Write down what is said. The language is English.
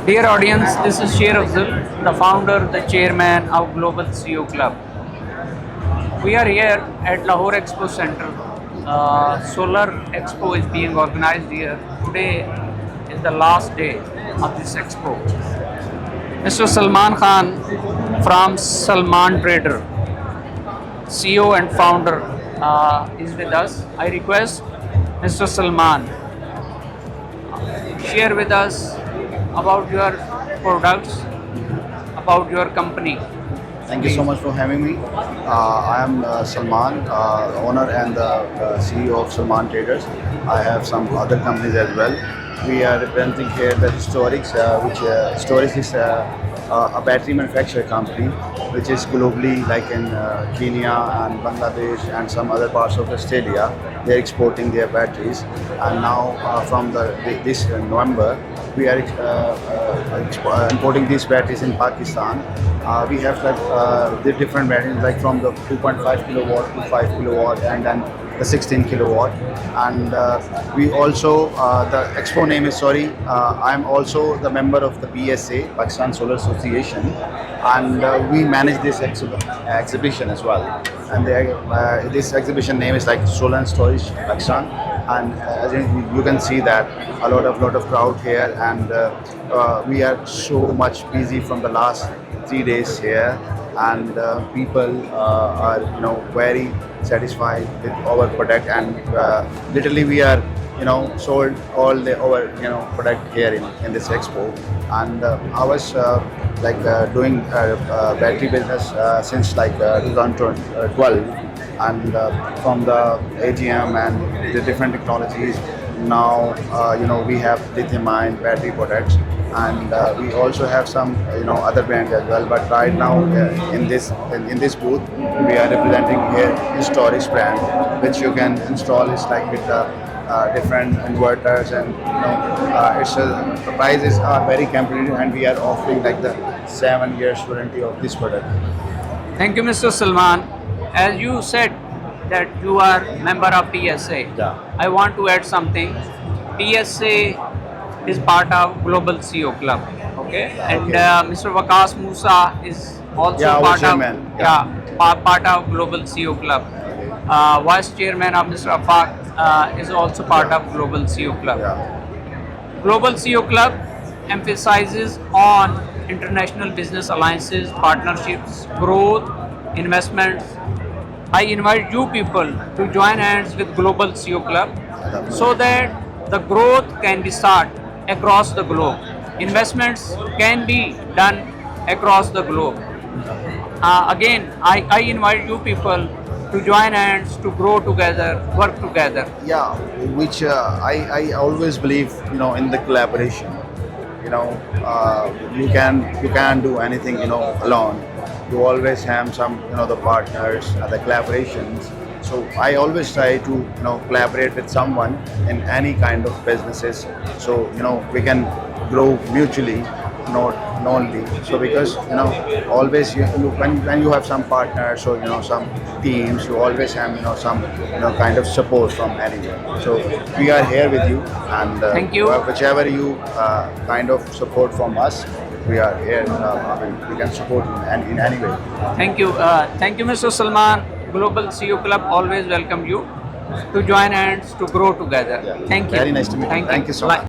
Dear audience, this is Sher Afzal, the founder, the chairman of Global CEO Club. We are here at Lahore Expo Center. Solar Expo is being organized here. Today is the last day of this expo. Mr. Salman Khan from Salman Trader, CEO and founder, is with us. I request Mr. Salman, share with us about your products, about your company. Thank you so much for having me. I am Salman, owner and the CEO of Salman Traders. I have some other companies as well. We are representing here the Historics, which Historics is a battery manufacturer company, which is globally like in Kenya and Bangladesh and some other parts of Australia. They're exporting their batteries, and now from this November, we are importing these batteries in Pakistan. We have like the different batteries, like from the 2.5 kilowatt to 5 kilowatt, and then the 16 kilowatt. And we also the expo name is I'm also the member of the PSA, Pakistan Solar Association, and we manage this exhibition as well. And this exhibition name is like Solar and Storage Pakistan. And as you can see that a lot of crowd here, and we are so much busy from the last 3 days here, and people are very satisfied with our product, and literally we are sold all our product here in this expo. And I was doing battery business since like 2012, and from the AGM and the different technologies. Now we have lithium-ion battery products, and we also have some other brands as well. But right now in this booth, we are representing here Historics brand, which you can install. It's like with different inverters, and the prices are very competitive, and we are offering like the 7 years warranty of this product. Thank you, Mr. Salman. As you said that you are member of PSA, Yeah. I want to add something. PSA is part of Global CEO Club. Okay, and Mr. Waqas Musa is also Yeah, our part of chairman. part of Global CEO Club. Vice chairman of Mr. Afaq is also part of Global CEO Club. Yeah. Global CEO Club emphasizes on international business alliances, partnerships, growth, investments. I invite you people to join hands with Global CEO Club so that the growth can be started across the globe. Investments can be done across the globe. Again, I invite you people to join hands, to grow together, work together. Yeah, which I always believe in the collaboration. You can't do anything alone. You always have some the partners, the collaborations. So I always try to collaborate with someone in any kind of businesses, so we can grow mutually, not only. So because always when you have some partners or some teams, you always have some kind of support from anywhere. So we are here with you, and Thank you. whichever you kind of support from us, we are here. I mean, we can support in any way. Thank you, Mr. Salman. Global CEO Club always welcome you to join hands to grow together. Yeah. Thank you. Very nice to meet you. Thank you so much.